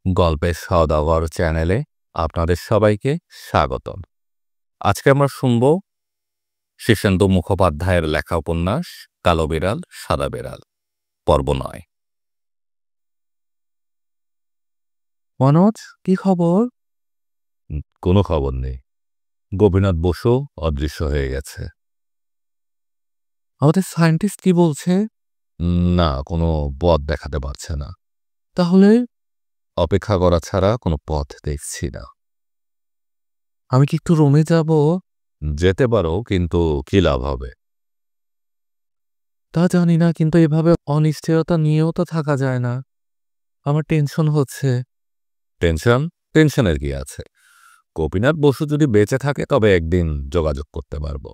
গল্পের সওদাগর চ্যানেলে আপনাদের সবাইকে স্বাগতম। আজকে আমরা শুনব শীর্ষেন্দু মুখোপাধ্যায়ের লেখা উপন্যাস কালো বিড়াল সাদা বিড়াল পর্ব ৯। মনোজ, কি খবর? কোনো খবর নেই। গোপীনাথ বসু অদৃশ্য হয়ে গেছে। আমাদের সায়েন্টিস্ট কি বলছে? না, কোনো পথ দেখাতে পারছে না। তাহলে অপেক্ষা করা ছাড়া কোনো পথ দেখছি না। আমি কি একটু রুমে যাব? যেতে পারো, কিন্তু কি লাভ হবে? তা জানি না, কিন্তু এভাবে অনিশ্চয়তা নিয়েও তো থাকা যায় না। আমার টেনশন হচ্ছে। টেনশনের কি আছে? গোপীনাথ বসু যদি বেঁচে থাকে তবে একদিন যোগাযোগ করতে পারবো।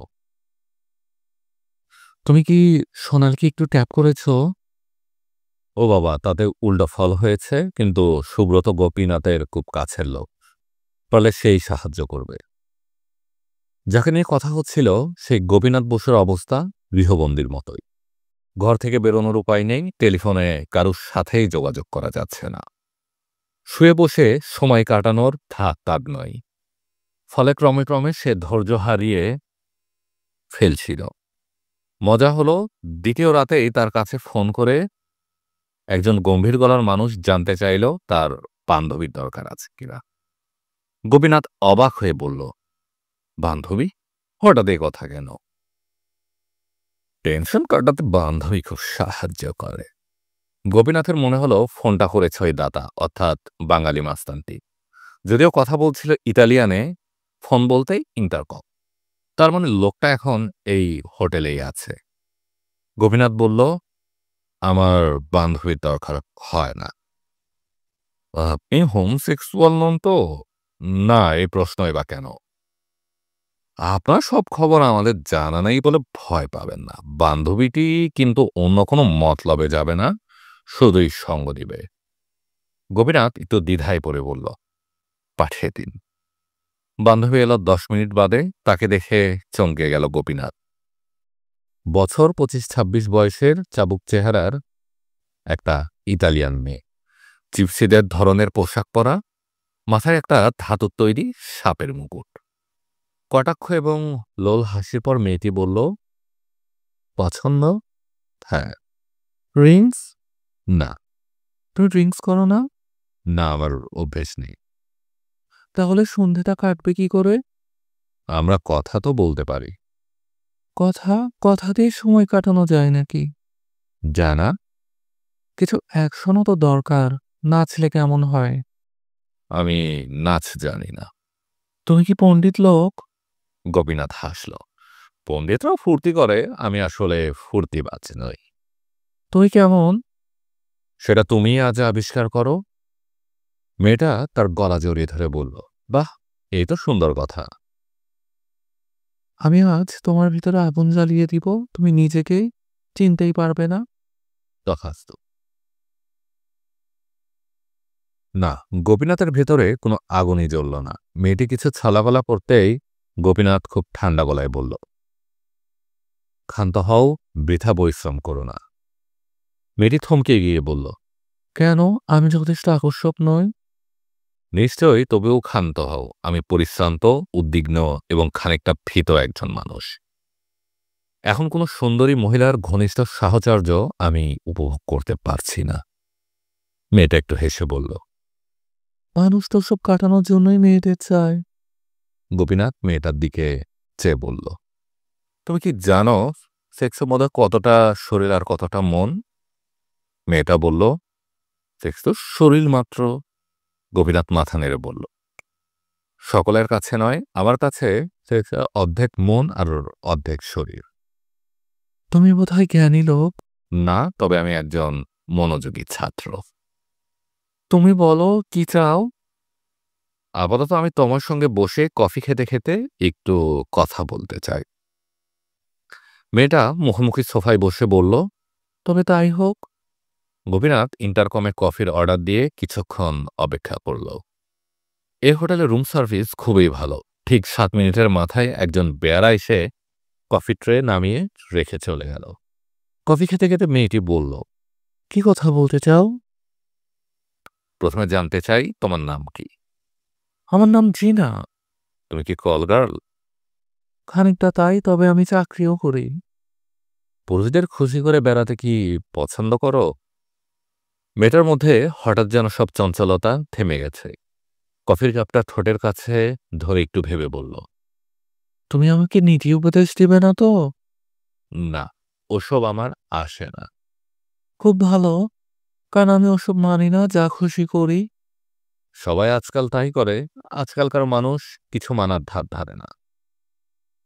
তুমি কি সোনালকে একটু ট্যাপ করেছো? ও বাবা, তাতে উল্টো ফল হয়েছে। কিন্তু সুব্রত গোপীনাথের খুব কাছের লোক, ফলে সেই সাহায্য করবে। যাকে নিয়ে কথা হচ্ছিল সেই গোপীনাথ বসুর অবস্থা গৃহবন্দীর মতোই। ঘর থেকে বেরোনোর উপায় নেই, টেলিফোনে কারুর সাথেই যোগাযোগ করা যাচ্ছে না। শুয়ে বসে সময় কাটানোর ধাক তাগ নয়। ফলে ক্রমে ক্রমে সে ধৈর্য হারিয়ে ফেলছিল। মজা হলো, দ্বিতীয় রাতেই তার কাছে ফোন করে একজন গম্ভীর গলার মানুষ জানতে চাইল তার বান্ধবীর দরকার আছে কিনা। গোপীনাথ অবাক হয়ে বলল, বান্ধবী? হঠাৎ এ কথা কেন? টেনশন কাটাতে বান্ধবী খুব সাহায্য করে। গোপীনাথের মনে হলো ফোনটা করেছে ওই দাতা, অর্থাৎ বাঙালি মাস্তানটি। যদিও কথা বলছিল ইতালিয়ানে, ফোন বলতেই ইন্টারকম। তার মানে লোকটা এখন এই হোটেলেই আছে। গোপীনাথ বলল, আমার বান্ধবীর দরকার হয় না। আপনি হোমসেক্সুয়াল নন তো? না, এই প্রশ্নই বা কেন? আপনার সব খবর আমাদের জানা নেই বলে ভয় পাবেন না। বান্ধবীটি কিন্তু অন্য কোনো মতলবে যাবে না, শুধুই সঙ্গ দিবে। গোপীনাথ একটু দ্বিধায় পড়ে বলল, পাঠিয়ে দিন। বান্ধবী এলো 10 মিনিট বাদে। তাকে দেখে চমকে গেল গোপীনাথ। বছর 25-26 বয়সের চাবুক চেহারার একটা ইতালিয়ান মেয়ে, জিপসিদের ধরনের পোশাক পরা, মাথায় একটা ধাতুর তৈরি সাপের মুকুট। কটাক্ষ এবং লোল হাসির পর মেয়েটি বলল, পছন্দ? হ্যাঁ। রিংস? না। তুমি ড্রিঙ্কস করো না? না, আমার অভ্যেস নেই। তাহলে সন্ধেটা কাটবে কি করে? আমরা কথা তো বলতে পারি। কথা কথা দিয়ে সময় কাটানো যায় নাকি? জানা? কিছু অ্যাকশনও তো দরকার। নাচলে কেমন হয়? আমি নাচ জানি না। তুমি কি পণ্ডিত লোক? গোপীনাথ হাসল। পণ্ডিতরাও ফুর্তি করে, আমি আসলে ফুর্তিবাজ নই। তুই কেমন? সেটা তুমি আজ আবিষ্কার করো। মেয়েটা তার গলা জড়িয়ে ধরে বলল, বাহ, এই তো সুন্দর কথা। আমি আজ তোমার ভিতরে আগুন জ্বালিয়ে দিব, তুমি নিজেকেই চিনতেই পারবে না। তথাস্তু। না, গোপীনাথের ভেতরে কোনো আগুনই জ্বলল না। মেয়েটি কিছু ছলাকলা করতেই গোপীনাথ খুব ঠান্ডা গলায় বলল, ক্ষান্ত হও, বৃথা পরিশ্রম করো না। মেয়েটি থমকে গিয়ে বলল, কেন? আমি যথেষ্ট আকর্ষক নই? নিশ্চয়ই, তবেও ক্ষান্ত হও। আমি পরিশ্রান্ত, উদ্বিগ্ন এবং খানিকটা ভীত একজন মানুষ। এখন কোনো সুন্দরী মহিলার ঘনিষ্ঠ সাহচর্য আমি উপভোগ করতে পারছি না। মেয়েটা একটু হেসে বলল। মানুষ তো সব কাটানোর জন্যই মেয়েদের চায়। গোপীনাথ মেয়েটার দিকে চেয়ে বলল, তুমি কি জানো সেক্সের মধ্যে কতটা শরীর আর কতটা মন? মেয়েটা বলল, সেক্স তো শরীর মাত্র। গোপীনাথ মাথা নেড়ে বলল, সকলের কাছে নয়, আমার কাছে সেক্স অর্ধেক মন আর অর্ধেক শরীর। তুমি বোধহয় জ্ঞানী লোক। না, তবে আমি একজন মনোযোগী ছাত্র। তুমি বলো কি চাও? আপাতত আমি তোমার সঙ্গে বসে কফি খেতে খেতে একটু কথা বলতে চাই। মেয়েটা মুখোমুখি সোফায় বসে বলল, তবে তাই হোক। গোপীনাথ ইন্টারকমে কফির অর্ডার দিয়ে কিছুক্ষণ অপেক্ষা করল। এ হোটেলের রুম সার্ভিস খুবই ভালো। ঠিক 7 মিনিটের মাথায় একজন বেয়ারা এসে কফি ট্রে নামিয়ে রেখে চলে গেল। কফি খেতে খেতে মেয়েটি বলল, কি কথা বলতে চাও? প্রথমে জানতে চাই তোমার নাম কি? আমার নাম জিনা। তুমি কি কল গার্ল? খানিকটা তাই, তবে আমি চাকরিও করি। পুরুষদের খুশি করে বেড়াতে কি পছন্দ করো? মেয়েটার মধ্যে হঠাৎ যেন সব চঞ্চলতা থেমে গেছে। কফির কাপটা ঠোঁটের কাছে ধরে একটু ভেবে বলল, তুমি আমাকে নীতি উপদেশ দিবে না তো? না, ওসব আমার আসে না। খুব ভালো, কারণ আমি ওসব মানি না, যা খুশি করি। সবাই আজকাল তাই করে। আজকালকার মানুষ কিছু মানার ধার ধারে না।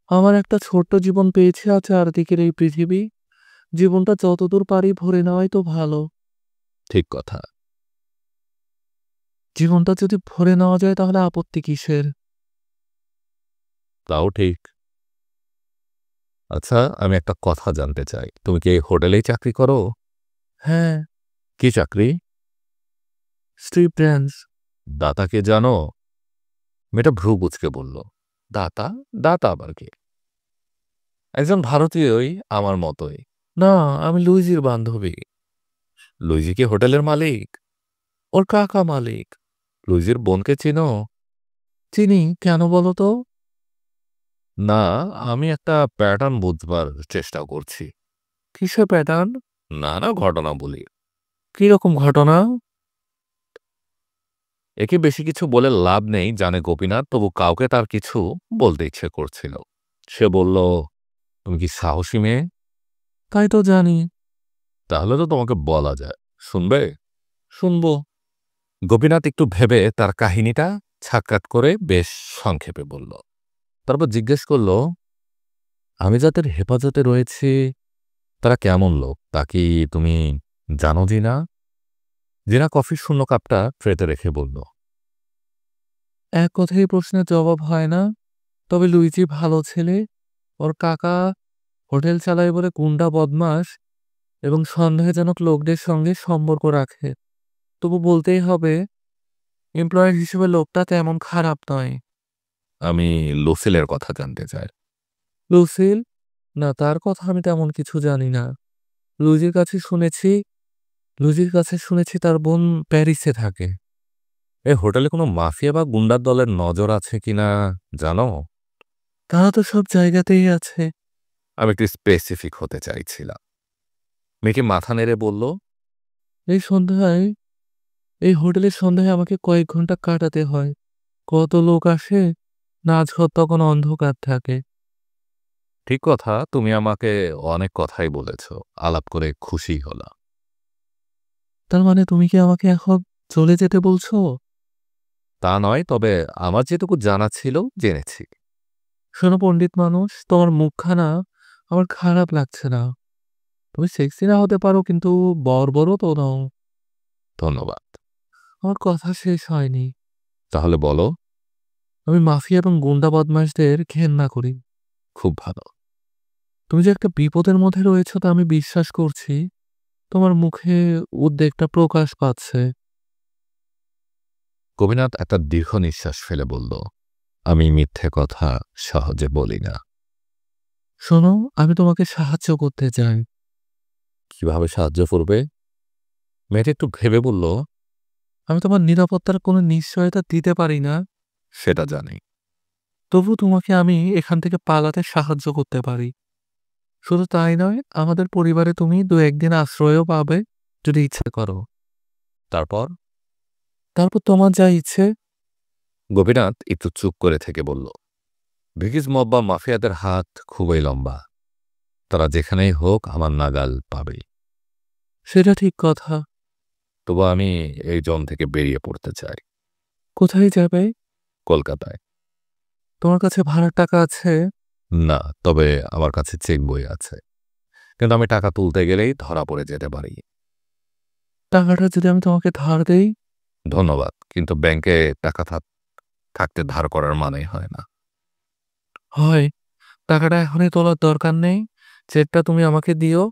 আমার একটা ছোট্ট জীবন পেয়েছে আর চারদিকের এই পৃথিবী। জীবনটা যতদূর পারি ভরে নেওয়াই তো ভালো। ঠিক কথা। জীবনটা যদি ভরে নেওয়া যায় তাহলে আপত্তি কিসের? তাও ঠিক। আচ্ছা, আমি একটা কথা জানতে চাই, তুমি কি এই হোটেলেই চাকরি করো? হ্যাঁ। কি চাকরি? Strip dance. দাতাকে জানো? মেয়েটা ভ্রু কুঁচকে বলল, দাতা? দাতা আবার কি? একজন ভারতীয়ই, আমার মতোই। না, আমি লুইজির বান্ধবী। লুইজি কি হোটেলের মালিক? ওর কাকা মালিক। লুইজির বোনকে চিনো? চিনি, কেন বলো তো? না, আমি একটা প্যাটার্ন বুঝবার চেষ্টা করছি। কিসের প্যাটার্ন? না না, ঘটনা বলি। কিরকম ঘটনা? একে বেশি কিছু বলে লাভ নেই, জানে গোপীনাথ, তবু কাউকে তার কিছু বলতে ইচ্ছে করছিল। সে বলল, তুমি কি সাহসী মেয়ে? তাই তো জানি। তাহলে তো তোমাকে বলা যায়, শুনবে? শুনবো। গোপীনাথ একটু ভেবে তার কাহিনীটা ছাক্কাট করে বেশ সংক্ষেপে বলল। তারপর জিজ্ঞেস করল, আমি যাদের হেফাজতে রয়েছি তারা কেমন লোক, তা কি তুমি জানো জিনা? জিনা কফির শূন্য কাপটা ট্রেতে রেখে বলল, এক কথায় প্রশ্নের জবাব হয় না। তবে লুইজি ভালো ছেলে। ওর কাকা হোটেল চালায় বলে গুন্ডা বদমাস এবং সন্দেহজনক লোকদের সঙ্গে সম্পর্ক রাখে। তবু বলতেই হবে, এমপ্লয়ার হিসেবে লোকটা তেমন খারাপ নয়। আমি লুসিলের কথা জানতে চাই। লুসিল? না, তার কথা আমি তেমন কিছু জানি না। লুইজির কাছে শুনেছি লুইজির কাছে শুনেছি তার বোন প্যারিসে থাকে। এই হোটেলে কোনো মাফিয়া বা গুন্ডার দলের নজর আছে কিনা জানো? তারা তো সব জায়গাতেই আছে। আমি একটু স্পেসিফিক হতে চাইছিলাম। মেয়েটি মাথা নেড়ে বলল, এই সন্ধ্যায় এই হোটেলের সন্ধ্যায় আমাকে কয়েক ঘন্টা কাটাতে হয়। কত লোক আসে, নাচঘর তখন অন্ধকার থাকে। ঠিক কথা, তুমি আমাকে অনেক কথাই বলেছ। আলাপ করে খুশি হলাম। তার মানে তুমি কি আমাকে এখন চলে যেতে বলছো? তা নয়, তবে আমার যেটুকু জানা ছিল জেনেছি। শোনো পণ্ডিত মানুষ, তোমার মুখখানা আমার খারাপ লাগছে না। তুমি সেক্সি না হতে পারো, কিন্তু বর্বরও তো নও। ধন্যবাদ। আমার কথা শেষ হয়নি। তাহলে বলো। আমি মাফিয়া এবং গুন্ডা বদমাশদের ঘেন্না করি। খুব ভালো। তুমি যে একটা বিপদের মধ্যে রয়েছো তা আমি বিশ্বাস করছি। তোমার মুখে উদ্বেগটা প্রকাশ পাচ্ছে। গোপীনাথ একটা দীর্ঘ নিঃশ্বাস ফেলে বলল, আমি মিথ্যে কথা সহজে বলি না। শোনো, আমি তোমাকে সাহায্য করতে চাই। কিভাবে সাহায্য করবে? মেয়েটা একটু ভেবে বলল, আমি তোমার নিরাপত্তার কোনো নিশ্চয়তা দিতে পারি না। সেটা জানি। তবু তোমাকে আমি এখান থেকে পালাতে সাহায্য করতে পারি। শুধু তাই নয়, আমাদের পরিবারে তুমি ২-১ দিন আশ্রয়ও পাবে, যদি ইচ্ছে করো। তারপর? তারপর তোমার যা ইচ্ছে। গোপীনাথ একটু চুপ করে থেকে বলল, ভিকিজ মব বা মাফিয়াদের হাত খুবই লম্বা। তারা যেখানেই হোক আমার নাগাল পাবেই। সেটা ঠিক কথা। তবু আমি এই জন থেকে বেরিয়ে পড়তে চাই। কোথায় যাবে? কলকাতায়। তোমার কাছে ভাড়ার টাকা আছে? না, তবে আমার কাছে চেক বই আছে। কিন্তু আমি টাকা তুলতে গেলেই ধরা পড়ে যেতে পারি। টাকাটা যদি আমি তোমাকে ধার দেই? ধন্যবাদ, কিন্তু ব্যাংকে টাকা থাকতে ধার করার মানেই হয় না। হয়। টাকাটা এখনই তোলার দরকার নেই। চেকটা তুমি আমাকে দিও।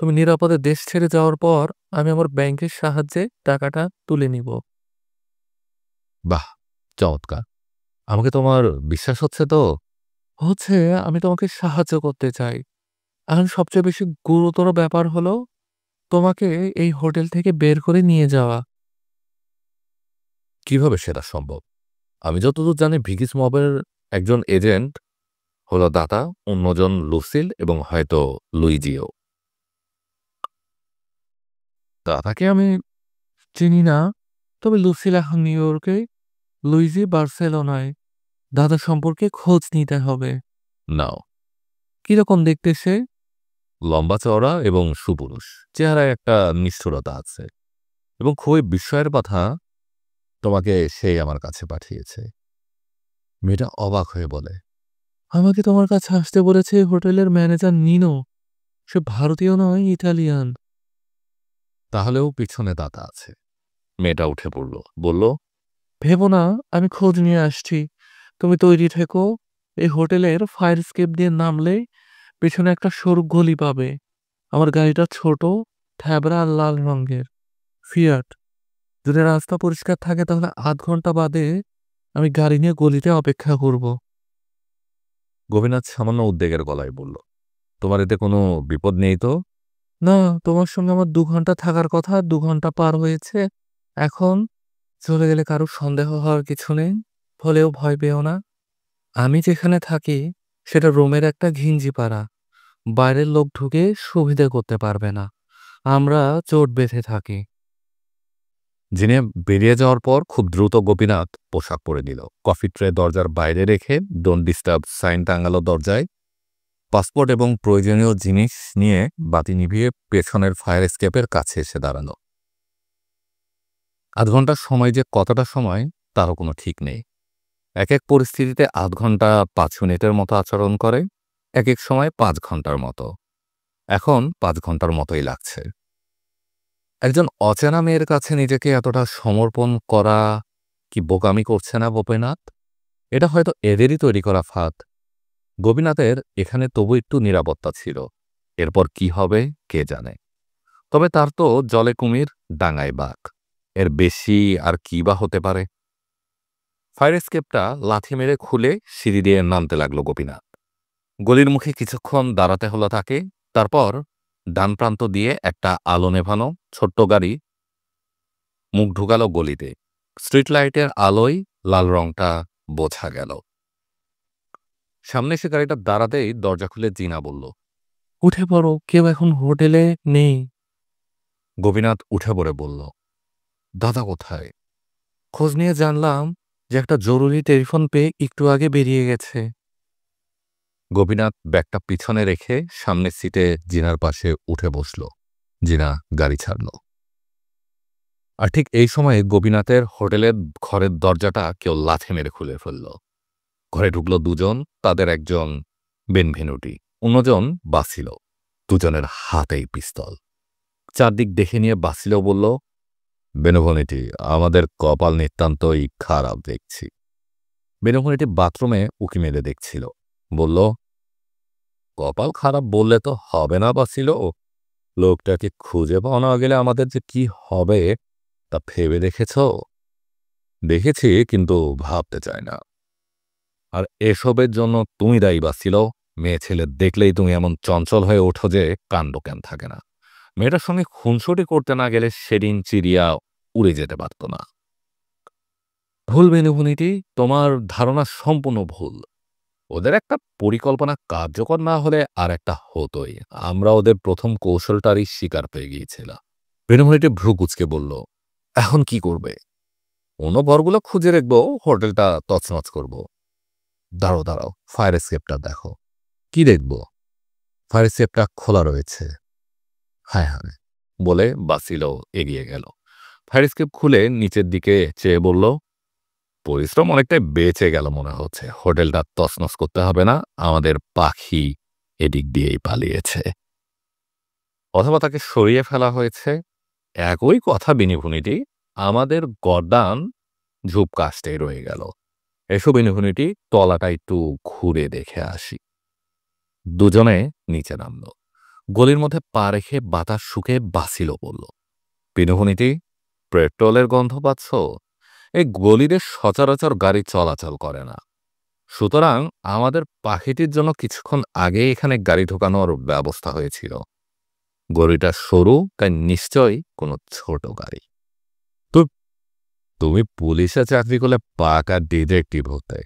তুমি নিরাপদে দেশ ছেড়ে যাওয়ার পর আমি আমার ব্যাংকের সাহায্যে টাকাটা তুলে নিব। বাহ, চমৎকার। আমাকে তোমার বিশ্বাস হচ্ছে তো? হচ্ছে, আমি তোমাকে সাহায্য করতে চাই। এখন সবচেয়ে বেশি গুরুতর ব্যাপার হলো তোমাকে এই হোটেল থেকে বের করে নিয়ে যাওয়া। কিভাবে সেটা সম্ভব? আমি যতদূর জানি ভিকিস মবের একজন এজেন্ট হলো দাতা, অন্যজন লুসিল এবং হয়তো লুইজিও। দাদাকে আমি চিনি না, তবে লুসিল এখন নিউ ইয়র্কে, লুইজি বার্সেলোনায়। দাদা সম্পর্কে খোঁজ নিতে হবে। নাও, কিরকম দেখতে সে? লম্বা চওড়া এবং সুপুরুষ, চেহারায় একটা নিষ্ঠুরতা আছে এবং খুবই বিস্ময়ের কথা, তোমাকে সেই আমার কাছে পাঠিয়েছে। মেয়েটা অবাক হয়ে বলে, আমাকে তোমার কাছে আসতে বলেছে হোটেলের ম্যানেজার নিনো। সে ভারতীয় নয়, ইটালিয়ান। তাহলেও পিছনে দাতা আছে। মেয়েটা উঠে পড়ল, বলল, ভেবো না, আমি খোঁজ নিয়ে আসছি। তুমি তৈরি থেকো। এই হোটেলের ফায়ার স্কেপ দিয়ে নামলে পেছনে একটা সরু গলি পাবে। আমার গাড়িটা ছোট, থ্যাবড়া আর লাল রঙের, ফিয়াট। যদি রাস্তা পরিষ্কার থাকে তাহলে ০.৫ ঘন্টা বাদে আমি গাড়ি নিয়ে গলিতে অপেক্ষা করব। গোপীনাথ সামান্য উদ্বেগের গলায় বলল, তোমার এতে কোনো বিপদ নেই তো? না, তোমার সঙ্গে আমার ২ ঘন্টা থাকার কথা, ২ ঘন্টা পার হয়েছে। এখন চলে গেলে কারো সন্দেহ হওয়ার কিছু নেই। হলেও ভয় পেও না। আমি যেখানে থাকি সেটা রোমের একটা ঘিঞ্জি পাড়া। বাইরের লোক ঢুকে সুবিধে করতে পারবে না। আমরা চোট বেঁধে থাকি। জিনে বেরিয়ে যাওয়ার পর খুব দ্রুত গোপীনাথ পোশাক পরে নিল, কফি ট্রে দরজার বাইরে রেখে ডোন্ট ডিস্টার্ব সাইন টাঙালো দরজায়, পাসপোর্ট এবং প্রয়োজনীয় জিনিস নিয়ে বাতি নিভিয়ে পেছনের ফায়ার এস্কেপের কাছে এসে দাঁড়ালো। ০.৫ ঘন্টার সময় যে কতটা সময় তারও কোনো ঠিক নেই। এক এক পরিস্থিতিতে ০.৫ ঘন্টা ৫ মিনিটের মতো আচরণ করে, এক এক সময় ৫ ঘন্টার মতো। এখন ৫ ঘন্টার মতোই লাগছে। একজন অচেনা মেয়ের কাছে নিজেকে এতটা সমর্পণ করা কি বোকামি করছে না গোপীনাথ? এটা হয়তো এদেরই তৈরি করা ফাঁদ। গোপীনাথের এখানে তবু একটু নিরাপত্তা ছিল, এরপর কি হবে কে জানে। তবে তার তো জলে কুমির ডাঙায় বাঘ, এর বেশি আর কি বা হতে পারে। ফায়ার এস্কেপটা লাথি মেরে খুলে সিঁড়ি দিয়ে নামতে লাগলো গোপীনাথ। গলির মুখে কিছুক্ষণ দাঁড়াতে হলো তাকে। তারপর ডান প্রান্ত দিয়ে একটা আলো নেভানো ছোট্ট গাড়ি মুখ ঢুকালো গলিতে। স্ট্রিট লাইটের আলোয় লাল রংটা বোঝা গেল। সামনে এসে গাড়িটা দাঁড়াতেই দরজা খুলে জিনা বলল, উঠে পড়ো, কেউ এখন হোটেলে নেই। গোপীনাথ উঠে পড়ে বলল, দাদা কোথায়? খোঁজ নিয়ে জানলাম যে একটা জরুরি টেলিফোন পেয়ে একটু আগে বেরিয়ে গেছে। গোপীনাথ ব্যাগটা পিছনে রেখে সামনের সিটে জিনার পাশে উঠে বসল। জিনা গাড়ি ছাড়ল। আর ঠিক এই সময়ে গোপীনাথের হোটেলের ঘরের দরজাটা কেউ লাথি মেরে খুলে ফেলল। ঘরে ঢুকলো দুজন, তাদের একজন বেনভেনুটি, অন্যজন বাসিল। দুজনের হাতেই পিস্তল। চারদিক দেখে নিয়ে বাসিল বলল, বেনভনিটি, আমাদের কপাল নিতান্তই খারাপ দেখছি। বেনভনিটি বাথরুমে উকি মেরে দেখছিল, বলল, কপাল খারাপ বললে তো হবে না বাসিল, লোকটাকে খুঁজে পাওয়া না গেলে আমাদের যে কি হবে তা ভেবে দেখেছ? দেখেছি, কিন্তু ভাবতে চাই না। আর এসবের জন্য তুমি দায়ী বাসিল। মেয়ে ছেলে দেখলেই তুমি এমন চঞ্চল হয়ে ওঠো যে কাণ্ডজ্ঞান থাকে না। মেয়েটার সঙ্গে খুনসুটি করতে না গেলে সেদিন চিড়িয়া উড়ে যেতে পারত না। ভুল বেনুভূনিটি, তোমার ধারণা সম্পূর্ণ ভুল। ওদের একটা পরিকল্পনা কার্যকর না হলে আর একটা হতোই। আমরা ওদের প্রথম কৌশলটারই শিকার পেয়ে গিয়েছিলাম। বেনুভূনিটি ভ্রু কুঁচকে বলল, এখন কি করবে? অন্য ঘরগুলো খুঁজে দেখব, হোটেলটা তছনছ করব। দাঁড়াও দাঁড়াও, ফায়ার এস্কেপটা দেখো। কি দেখব? ফায়ার এস্কেপটা খোলা রয়েছে। হায় হায়, বলে বাসিল এগিয়ে গেল। ফায়ার এস্কেপ খুলে নিচের দিকে চেয়ে বলল, পরিশ্রম অনেকটাই বেঁচে গেল মনে হচ্ছে। হোটেলটা তছনছ করতে হবে না, আমাদের পাখি এদিক দিয়েই পালিয়েছে, অথবা তাকে সরিয়ে ফেলা হয়েছে। একই কথা বিনিভূনিটি, আমাদের গরদান ঝুপ কাস্টেই রয়ে গেল। এসব বিনিভূনিটি তলাটা একটু ঘুরে দেখে আসি। দুজনে নিচে নামল। গলির মধ্যে পা রেখে বাতাস শুকে বাসিল বলল, বিনিভূনিটি, পেট্রোলের গন্ধ পাচ্ছ? এই গলিতে সচরাচর গাড়ি চলাচল করে না, সুতরাং আমাদের পাখিটির জন্য কিছুক্ষণ আগে এখানে গাড়ি ঢোকানোর ব্যবস্থা হয়েছিল। গলিটা সরু, তাই নিশ্চয়ই কোনো ছোট গাড়ি। তুমি পুলিশে চাকরি করলে পাকা ডিটেকটিভ হতে।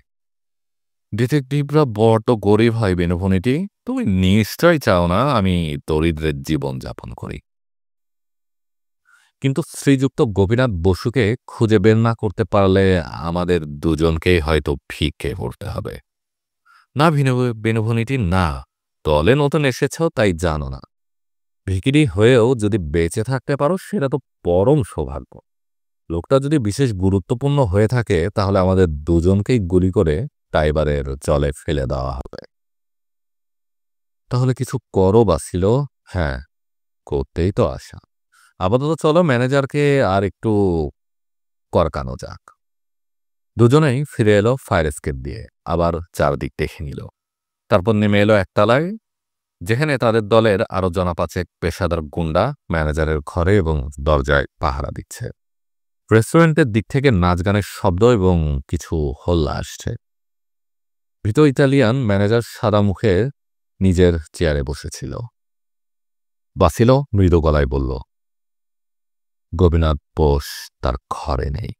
ডিটেকটিভরা বড্ড গরিব হয় বেনুভূমিটি। তুমি নিশ্চয়ই চাও না আমি দরিদ্রের জীবন যাপন করি। কিন্তু শ্রীযুক্ত গোপীনাথ বসুকে খুঁজে বের না করতে পারলে আমাদের দুজনকেই হয়তো ভিক্ষে করতে হবে। না বেনুভূমিটি, না। দলে নতুন এসেছ তাই জানো না। ভিখিরি হয়েও যদি বেঁচে থাকতে পারো সেটা তো পরম সৌভাগ্য। লোকটা যদি বিশেষ গুরুত্বপূর্ণ হয়ে থাকে তাহলে আমাদের দুজনকেই গুলি করে টাইবারের জলে ফেলে দেওয়া হবে। তাহলে কিছু করো বাছিল। হ্যাঁ, করতেই তো আসা। আপাতত চলো ম্যানেজারকে আর একটু করকানো যাক। দুজনেই ফিরে এলো ফায়ার এস্কেপ দিয়ে, আবার চারদিক দেখে নিল। তারপর নেমে এলো একতলায়, যেখানে তাদের দলের আরো জনাপাচেক পেশাদার গুন্ডা ম্যানেজারের ঘরে এবং দরজায় পাহারা দিচ্ছে। রেস্টুরেন্টের দিক থেকে নাচ গানের শব্দ এবং কিছু হল্লা আসছে। ভীত ইতালিয়ান ম্যানেজার সাদা মুখে নিজের চেয়ারে বসেছিল। বাসিলো মৃদু গলায় বলল, গোপীনাথ বোস তার ঘরে নেই।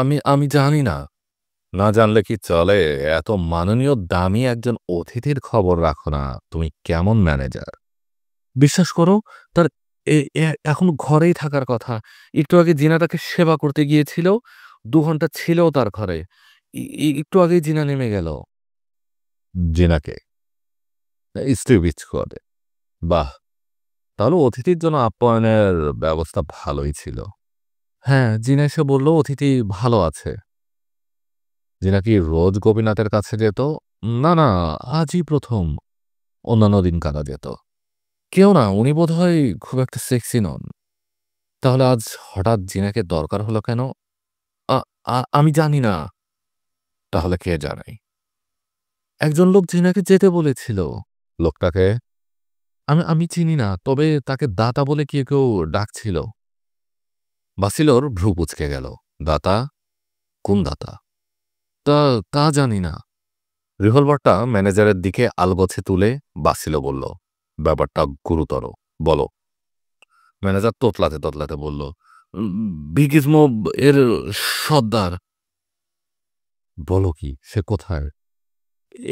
আমি আমি জানি না। না জানলে কি চলে? এত মাননীয় দামি একজন অতিথির খবর রাখো না। তুমি কেমন ম্যানেজার? বিশ্বাস করো, তার এখন ঘরেই থাকার কথা। একটু আগে জিনাটাকে সেবা করতে গিয়েছিল, 2 ঘন্টা ছিল তার ঘরে। একটু আগেই জিনা নেমে গেল। জিনাকে স্ত্রী বিচ করে? বাহ, তাহলে অতিথির জন্য আপ্যায়নের ব্যবস্থা ভালোই ছিল। হ্যাঁ, জিনা এসে বলল অতিথি ভালো আছে। জিনা কি রোজ গোপীনাথের কাছে যেত? না না, আজই প্রথম। অন্যান্য দিন কারা যেত? কেউ না, উনি বোধহয় খুব একটা সেক্সি নন। তাহলে আজ হঠাৎ জিনাকে দরকার হলো কেন? আমি জানি না। তাহলে কে জানাই? একজন লোক জিনাকে যেতে বলেছিল। লোকটাকে আমি আমি চিনি না, তবে তাকে দাতা বলে কেউ কেউ ডাকছিল। বাসিলোর ভ্রু কুঁচকে গেল। দাতা? কোন দাতা? তা জানি না। রিভলভারটা ম্যানেজারের দিকে আলগোছে তুলে বাসিলো বলল, ব্যাপারটা গুরুতর, বলো। ম্যানেজার তোতলাতে তোতলাতে বলল, বিগিজমো এর সর্দার। বলো কি? সে কোথায়?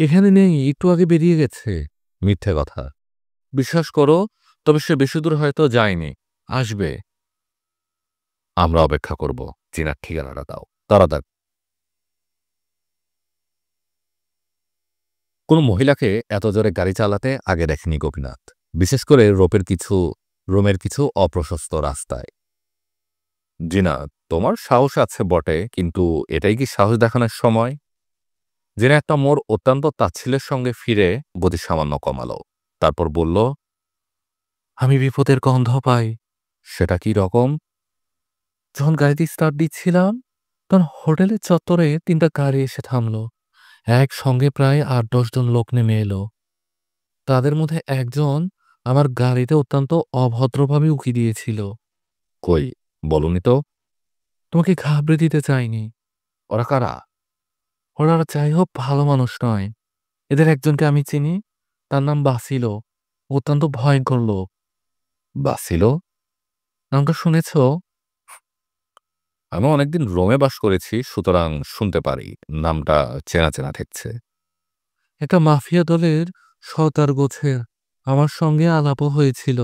এখানে নেই, একটু আগে বেরিয়ে গেছে। মিথ্যে কথা। বিশ্বাস করো, তবে সে বেশি দূর হয়তো যায়নি, আসবে। আমরা অপেক্ষা করব। চিনার ঠিকানাটা দাও তাড়াতাড়ি। কোনো মহিলাকে এত জোরে গাড়ি চালাতে আগে দেখেনি গোপীনাথ, বিশেষ করে রোমের কিছু অপ্রশস্ত রাস্তায়। জিনা, তোমার সাহস আছে বটে, কিন্তু এটাই কি সাহস দেখানোর সময়? জিনা একটা মোড় অত্যন্ত তাচ্ছিল্যের সঙ্গে ফিরে গতি সামান্য কমালো। তারপর বলল, আমি বিপদের গন্ধ পাই। সেটা কি রকম? যখন গাড়িতে স্টার্ট দিচ্ছিলাম তখন হোটেলের চত্বরে 3টা গাড়ি এসে থামলো। একসঙ্গে প্রায় 8-10 জন লোক নেমে এলো। তাদের মধ্যে একজন আমার গাড়িতে অত্যন্ত অভদ্রভাবে উকি দিয়েছিল। কই, বলনি তো? তোমাকে ঘাবড়ে দিতে চাইনি। ওরা কারা? ওরা যাই হোক ভালো মানুষ নয়। এদের একজনকে আমি চিনি, তার নাম বাসিলো। অত্যন্ত ভয়ঙ্কর লোক। বাসিলো? নামটা শুনেছ? আমি অনেকদিন রোমে বাস করেছি, সুতরাং শুনতে পারি। নামটা চেনা চেনা ঠেকছে। একটা মাফিয়া দলের সর্দার গোছের। আমার সঙ্গে আলাপও হয়েছিল।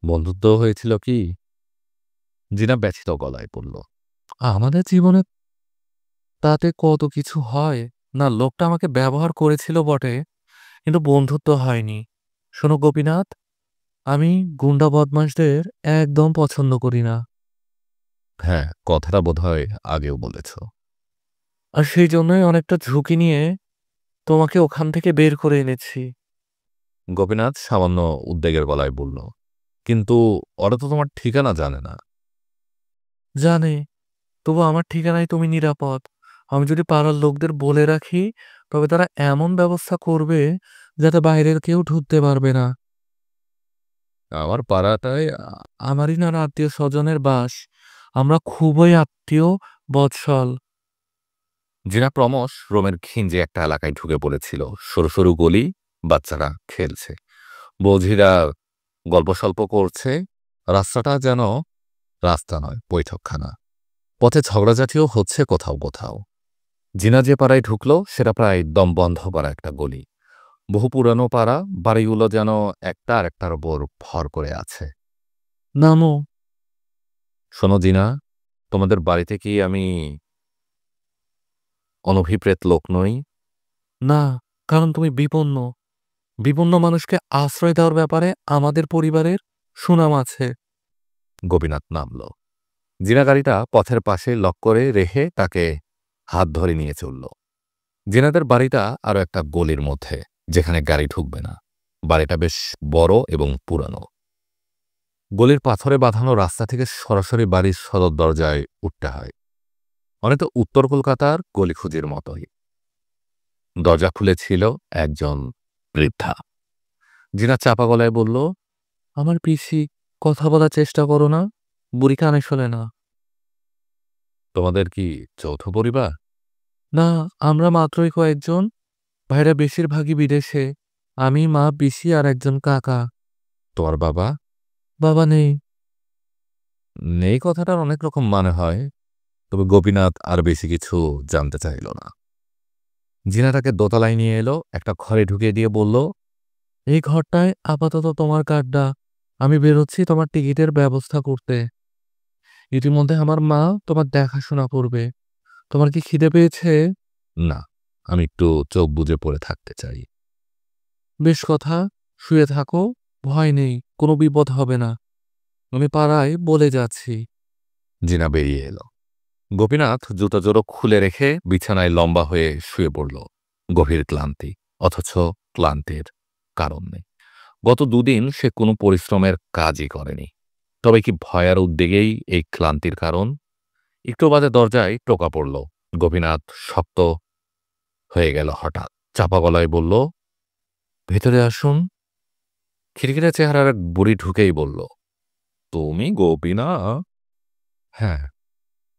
বন্ধুত্ব হয়েছিল কি? জিনা ব্যথিত গলায় বলল, আমাদের জীবনে তাতে কত কিছু হয় না। লোকটা আমাকে ব্যবহার করেছিল বটে, কিন্তু বন্ধুত্ব হয়নি। শোনো গোপীনাথ, আমি গুন্ডা বদমাশদের একদম পছন্দ করি না। হ্যাঁ, কথাটা বোধহয় আগেও বলেছ। আর সেই জন্যই অনেকটা ঝুঁকি নিয়ে তোমাকে ওখান থেকে বের করে এনেছি। গোপীনাথ সামান্য উদ্বেগের গলায় বলল, কিন্তু ওরা তো তোমার ঠিকানা জানে না। জানে, তবু আমার ঠিকানায় তুমি নিরাপদ। আমি যদি পাড়ার লোকদের বলে রাখি, তবে তারা এমন ব্যবস্থা করবে যাতে বাইরের কেউ ঢুকতে পারবে না। আমার পাড়াটায় আমারই না আত্মীয় স্বজনের বাস। আমরা খুবই আত্মীয় বৎসল। জিনা ক্রমশ রোমের ঘিঞ্জে একটা এলাকায় ঢুকে পড়েছিল। সরু সরু গলি, বাচ্চারা খেলছে, বৌঝিরা গল্প সল্প করছে। রাস্তাটা যেন রাস্তা নয়, বৈঠকখানা। পথে ঝগড়াঝাটিও হচ্ছে কোথাও কোথাও। জিনা যে পাড়ায় ঢুকলো সেটা প্রায় দম বন্ধ করা একটা গলি। বহু পুরানো পাড়া, বাড়িগুলো যেন একটা আরেকটার ওপর ভর করে আছে। নামো। শোনো জিনা, তোমাদের বাড়িতে কি আমি অনভিপ্রেত লোক নই? না, কারণ তুমি বিপন্ন। বিপন্ন মানুষকে আশ্রয় দেওয়ার ব্যাপারে আমাদের পরিবারের সুনাম আছে। গোপীনাথ নামল। জিনা গাড়িটা পথের পাশে লক করে রেখে তাকে হাত ধরে নিয়ে চলল। জিনাদের বাড়িটা আরো একটা গলির মধ্যে, যেখানে গাড়ি ঢুকবে না। বাড়িটা বেশ বড় এবং পুরানো। গলির পাথরে বাঁধানো রাস্তা থেকে সরাসরি বাড়ির সদর দরজায় উঠতে হয়, অনেকটা উত্তর কলকাতার গলিখুজির মতোই। দরজা খুলেছিল একজন বৃদ্ধা। জিনা চাপা গলায় বলল, আমার পিসি, কথা বলার চেষ্টা করো না, বুড়ি কানে শোনে না। তোমাদের কি যৌথ পরিবার? না, আমরা মাত্রই কয়েকজন। ভাইরা বেশিরভাগই বিদেশে। আমি, মা, পিসি আর একজন কাকা। তোমার বাবা? বাবা নেই। নেই কথাটার অনেক রকম মানে হয়। তবে গোপীনাথ আর বেশি কিছু জানতে চাইল না। জিনাটাকে দোতলায় নিয়ে এলো, একটা ঘরে ঢুকিয়ে দিয়ে বলল, এই ঘরটায় আপাতত তোমার কার্ডটা। আমি বেরোচ্ছি তোমার টিকিটের ব্যবস্থা করতে। ইতিমধ্যে আমার মা তোমার দেখাশোনা করবে। তোমার কি খিদে পেয়েছে? না, আমি একটু চোখ বুজে পড়ে থাকতে চাই। বেশ কথা, শুয়ে থাকো। ভয় নেই, কোনো বিপদ হবে না। আমি পাড়ায় বলে যাচ্ছি। জিনা বেরিয়ে এলো। গোপীনাথ জুতো জোড়ো খুলে রেখে বিছানায় লম্বা হয়ে শুয়ে পড়ল। গভীর ক্লান্তি, অথচ ক্লান্তির কারণ নেই। গত দুদিন সে কোনো পরিশ্রমের কাজই করেনি। তবে কি ভয় আর উদ্বেগেই এই ক্লান্তির কারণ? একটু বাদে দরজায় টোকা পড়ল। গোপীনাথ শক্ত হয়ে গেল হঠাৎ। চাপা গলায় বলল, ভেতরে আসুন। খিড়খিড়ে চেহারার এক বুড়ি ঢুকেই বলল, তুমি গোপীনাথ? হ্যাঁ।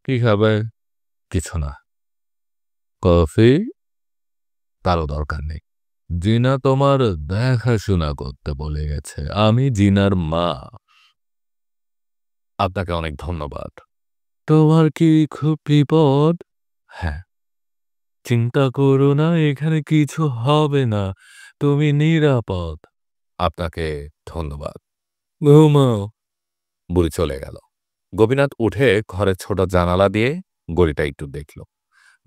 কি খাবে? কিছু না। কফি? তারও দরকার নেই। জিনা তোমার দেখাশোনা করতে বলে গেছে। আমি জিনার মা। আপনাকে অনেক ধন্যবাদ। তোমার কি খুব বিপদ? হ্যাঁ। চিন্তা করো না, এখানে কিছু হবে না। তুমি নিরাপদ। আপনাকে ধন্যবাদ। ঘুমাও। বুড়ি চলে গেল। গোপীনাথ উঠে ঘরের ছোট জানালা দিয়ে গলিটা একটু দেখল।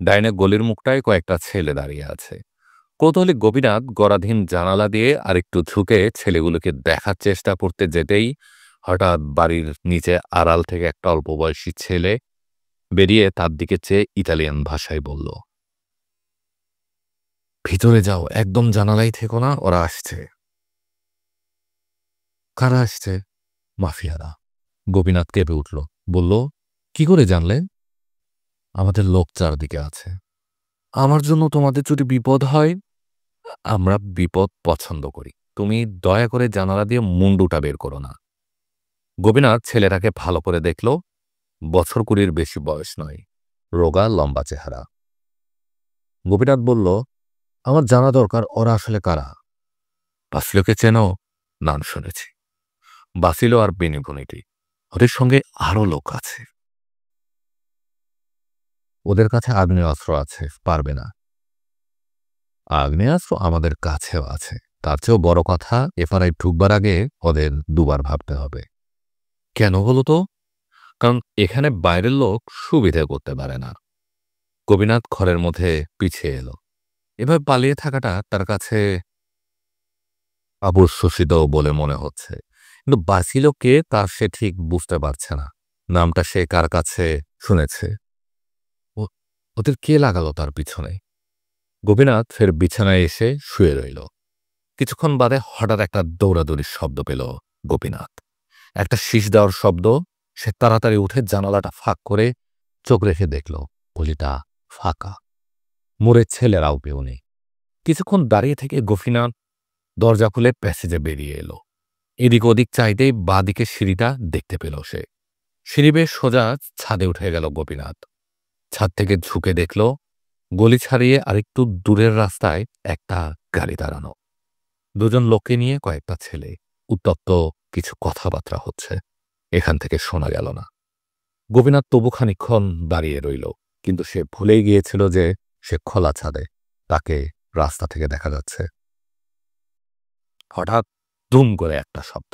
ডাইনে গলির মুখটায় কয়েকটা ছেলে দাঁড়িয়ে আছে। কৌতূহলী গোপীনাথ গরাধীন জানালা দিয়ে আরেকটু ঝুঁকে ছেলেগুলোকে দেখার চেষ্টা করতে যেতেই হঠাৎ বাড়ির নিচে আড়াল থেকে একটা অল্প বয়সী ছেলে বেরিয়ে তার দিকে চেয়ে ইতালিয়ান ভাষায় বলল, ভিতরে যাও, একদম জানালাই থেকো না, ওরা আসছে। কারা আসছে? মাফিয়ারা। গোপীনাথ কেঁপে উঠল, বলল, কি করে জানলে? আমাদের লোক চারদিকে আছে। আমার জন্য তোমাদের যদি বিপদ হয়? আমরা বিপদ পছন্দ করি। তুমি দয়া করে জানালা দিয়ে মুন্ডুটা বের করো না। গোপীনাথ ছেলেটাকে ভালো করে দেখল। বছর 20-র বেশি বয়স নয়, রোগা লম্বা চেহারা। গোপীনাথ বলল, আমার জানা দরকার ওরা আসলে কারা। বাসিলোকে চেনো? নাম শুনেছি। বাসিলো আর বেনিবনিটি, ওদের সঙ্গে আরো লোক আছে। ওদের কাছে আগ্নেয়াস্ত্র আছে, পারবে না। আগ্নেয়াস্ত্র আমাদের কাছেও আছে। তার চেয়েও বড় কথা, এফআরআই ঢুকবার আগে ওদের দুবার ভাবতে হবে। কেন বলো তো? কারণ এখানে বাইরের লোক সুবিধে করতে পারে না। গোপীনাথ ঘরের মধ্যে পিছিয়ে এলো। এভাবে পালিয়ে থাকাটা তার কাছে আবশ্যসিত বলে মনে হচ্ছে। কিন্তু বাসিলো কে তা সে ঠিক বুঝতে পারছে না। নামটা সে কার কাছে শুনেছে। ওদের কে লাগালো তার পিছনে? গোপীনাথ ফের বিছানায় এসে শুয়ে রইল। কিছুক্ষণ বাদে হঠাৎ একটা দৌড়াদৌড়ির শব্দ পেল গোপীনাথ। একটা শীষ দেওয়ার শব্দ। সে তাড়াতাড়ি উঠে জানালাটা ফাঁক করে চোখ রেখে দেখল গলিটা ফাঁকা। মোড়ের ছেলেরাও কেউ নেই। কিছুক্ষণ দাঁড়িয়ে থেকে গোপীনাথ দরজা খুলে প্যাসেজে বেরিয়ে এলো। এদিক ওদিক চাইতেই বাঁদিকে সিঁড়িটা দেখতে পেল সে। সিঁড়ি বেয়ে সোজা ছাদে উঠে গেল গোপীনাথ। ছাদ থেকে ঝুঁকে দেখল গলি ছাড়িয়ে আরেকটু দূরের রাস্তায় একটা গাড়ি দাঁড়ানো। দুজন লোককে নিয়ে কয়েকটা ছেলে। উত্তপ্ত কিছু কথাবার্তা হচ্ছে। এখান থেকে শোনা গেল না। গোপীনাথ তবু খানিকক্ষণ দাঁড়িয়ে রইল, কিন্তু সে ভুলেই গিয়েছিল যে সে খোলা ছাদে, তাকে রাস্তা থেকে দেখা যাচ্ছে। হঠাৎ দুম করে একটা শব্দ,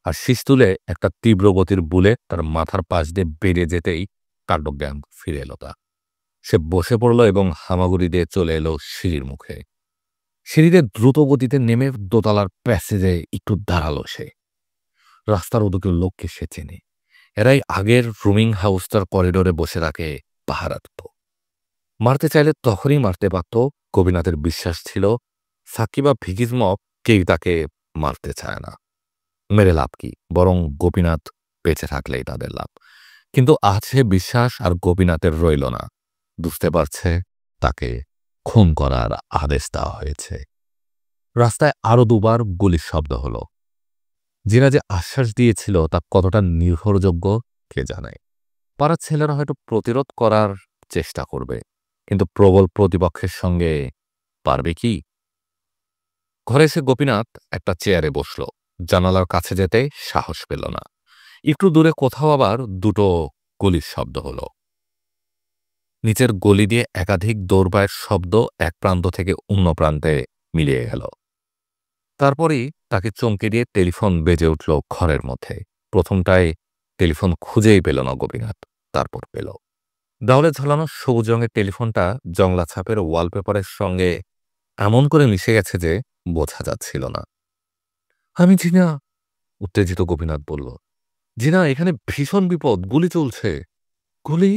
আর শীষ তুলে একটা তীব্র গতির বুলেট তার মাথার পাশ দিয়ে বেরিয়ে যেতেই কাণ্ডজ্ঞান ফিরে এলো তা। সে বসে পড়ল এবং হামাগুড়ি দিয়ে চলে এলো সিঁড়ির মুখে। সিঁড়িতে দ্রুত গতিতে নেমে দোতলার প্যাসেজে একটু দাঁড়ালো সে। রাস্তার ওদিকে লোককে সে চেনে, এরাই আগের রুমিং হাউসটার করিডোরে বসে তাকে পাহারা দিত। মারতে চাইলে তখনই মারতে পারত। গোপীনাথের বিশ্বাস ছিল সাকিব বা ভিকিজমক কেউ তাকে মারতে চায় না। মেরে লাভ কি, বরং গোপীনাথ বেঁচে থাকলেই তাদের লাভ। কিন্তু আজ সে বিশ্বাস আর গোপীনাথের রইল না। বুঝতে পারছে তাকে খুন করার আদেশ দেওয়া হয়েছে। রাস্তায় আরো দুবার গুলির শব্দ হলো। জিনা যে আশ্বাস দিয়েছিল তা কতটা নির্ভরযোগ্য কে জানে। পাড়ার ছেলেরা হয়তো প্রতিরোধ করার চেষ্টা করবে, কিন্তু প্রবল প্রতিপক্ষের সঙ্গে পারবে কি? ঘরে এসে গোপীনাথ একটা চেয়ারে বসল। জানালার কাছে যেতে সাহস পেল না। একটু দূরে কোথাও আবার দুটো গুলির শব্দ হলো। নিচের গলি দিয়ে একাধিক দৌড়বায়ের শব্দ এক প্রান্ত থেকে অন্য প্রান্তে মিলিয়ে গেল। তারপরই তাকে চমকে দিয়ে টেলিফোন বেজে উঠল ঘরের মধ্যে। প্রথমটায় টেলিফোন খুঁজেই পেল না গোপীনাথ, তারপর পেল। দেওয়ালে ঝোলানো সবুজ রঙের টেলিফোনটা জংলা ছাপের ওয়ালপেপারের সঙ্গে এমন করে মিশে গেছে যে বোঝা যাচ্ছিল না। আমি জিনা, উত্তেজিত গোপীনাথ বলল। জিনা, এখানে ভীষণ বিপদ, গুলি চলছে। গুলি?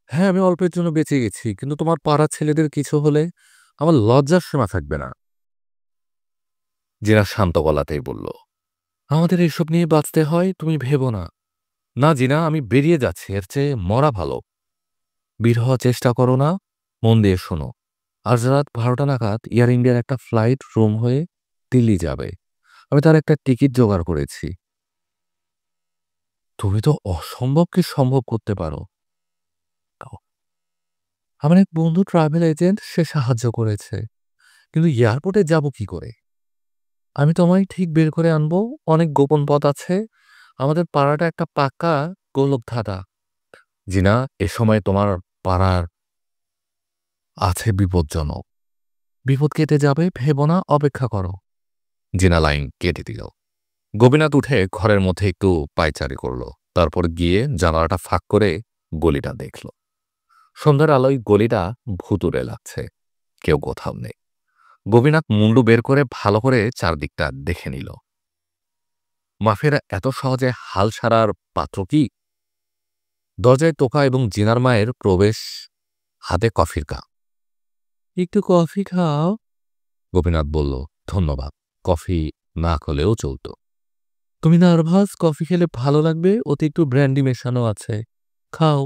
হ্যাঁ, আমি অল্পের জন্য বেঁচে গেছি, কিন্তু তোমার পাড়ার ছেলেদের কিছু হলে আমার লজ্জার সীমা থাকবে না। জিনা শান্ত গলাতেই বলল, আমাদের এসব নিয়ে বাঁচতে হয়, তুমি ভেবো না। না জিনা, আমি বেরিয়ে যাচ্ছি, এর চেয়ে মরা ভালো। বের হওয়ার চেষ্টা করো না, মন দিয়ে শোনো। আজ রাত 12টা নাগাদ এয়ার ইন্ডিয়ার একটা ফ্লাইট রোম হয়ে দিল্লি যাবে। আমি তার একটা টিকিট জোগাড় করেছি। তুমি তো অসম্ভবকে সম্ভব করতে পারো। আমার এক বন্ধু ট্রাভেল এজেন্ট, সে সাহায্য করেছে। কিন্তু এয়ারপোর্টে যাব কি করে? আমি তোমায় ঠিক বের করে আনবো। অনেক গোপন পথ আছে। আমাদের পাড়াটা একটা পাক্কা গোলকধাঁধা। জিনা, এ সময় তোমার পাড়ার আছে বিপজ্জনক। বিপদ কেটে যাবে, ভেবো না, অপেক্ষা করো। জিনা লাইন কেটে দিল। গোপীনাথ উঠে ঘরের মধ্যে একটু পায়চারি করল, তারপর গিয়ে জানালাটা ফাঁক করে গলিটা দেখল। সন্ধ্যার আলোয় গলিটা ভুতুড়ে লাগছে, কেউ কোথাও নেই। গোপীনাথ মুন্ডু বের করে ভালো করে চারদিকটা দেখে নিল। মাফিয়ারা এত সহজে হাল ছাড়ার পাত্র কি? দরজায় টোকা এবং জিনার মায়ের প্রবেশ, হাতে কফির কাপ। একটু কফি খাও, গোপীনাথ বলল। ধন্যবাদ, কফি না খেলেও চলত। তুমি নার্ভাস, কফি খেলে ভালো লাগবে, ওতে একটু ব্র্যান্ডি মেশানো আছে, খাও।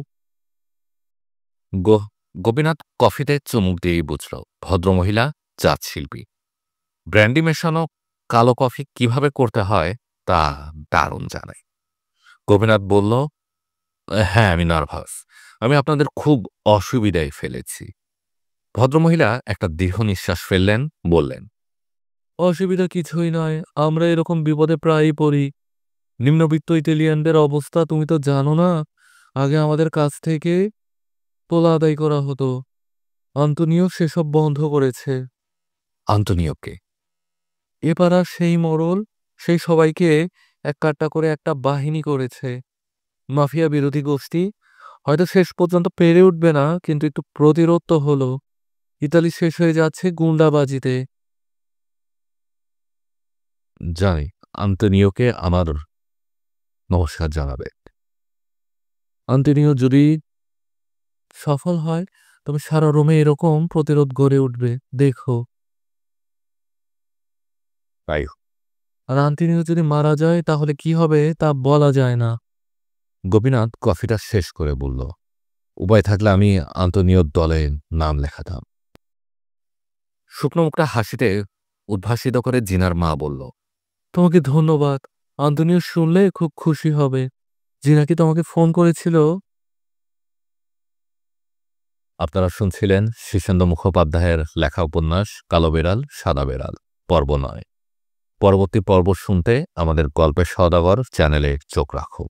গোপীনাথ কফিতে চুমুক দিয়েই বুঝল ভদ্রমহিলা চাঁদ শিল্পী। ব্র্যান্ডি মেশানো কালো কফি কিভাবে করতে হয় তা দারুণ জানে। গোপীনাথ বলল, হ্যাঁ, আমি নার্ভাস। আমি আপনাদের খুব অসুবিধায় ফেলেছি। ভদ্রমহিলা একটা দীর্ঘ নিঃশ্বাস ফেললেন, বললেন, অসুবিধা কিছুই নয়, আমরা এরকম বিপদে প্রায়ই পড়ি। নিম্নবিত্ত ইতালিয়ানদের অবস্থা তুমি তো জানো না। আগে আমাদের কাছ থেকে তোলা আদায় করা হতো। আন্তনিও সেসব বন্ধ করেছে। আন্তনিওকে? এ পাড়ার সেই মোড়ল, সেই সবাইকে এক কাট্টা করে একটা বাহিনী করেছে। মাফিয়া বিরোধী গোষ্ঠী। হয়তো শেষ পর্যন্ত পেরে উঠবে না, কিন্তু একটু প্রতিরোধ তো হলো। ইতালি শেষ হয়ে যাচ্ছে গুন্ডাবাজিতে। জানি, আন্তনিওকে আমার নমস্কার জানাবে। আন্তনিও যদি সফল হয়, তবে সারা রোমে এরকম প্রতিরোধ গড়ে উঠবে, দেখো। তাই। আর আন্তনিও যদি মারা যায় তাহলে কি হবে তা বলা যায় না। গোপীনাথ কফিটা শেষ করে বলল, উপায় থাকলে আমি আন্তনিওর দলে নাম লেখাতাম। শুকনো মুখটা হাসিতে উদ্ভাসিত করে জিনার মা বলল, তোমাকে ধন্যবাদ। আন্তনিও শুনলে খুব খুশি হবে। জিনা কি তোমাকে ফোন করেছিল? আপনারা শুনছিলেন শীর্ষেন্দু মুখোপাধ্যায়ের লেখা উপন্যাস কালো বেড়াল সাদা বেড়াল পর্ব 9। পরবর্তী পর্ব শুনতে আমাদের গল্পের সওদাগর চ্যানেলে চোখ রাখুন।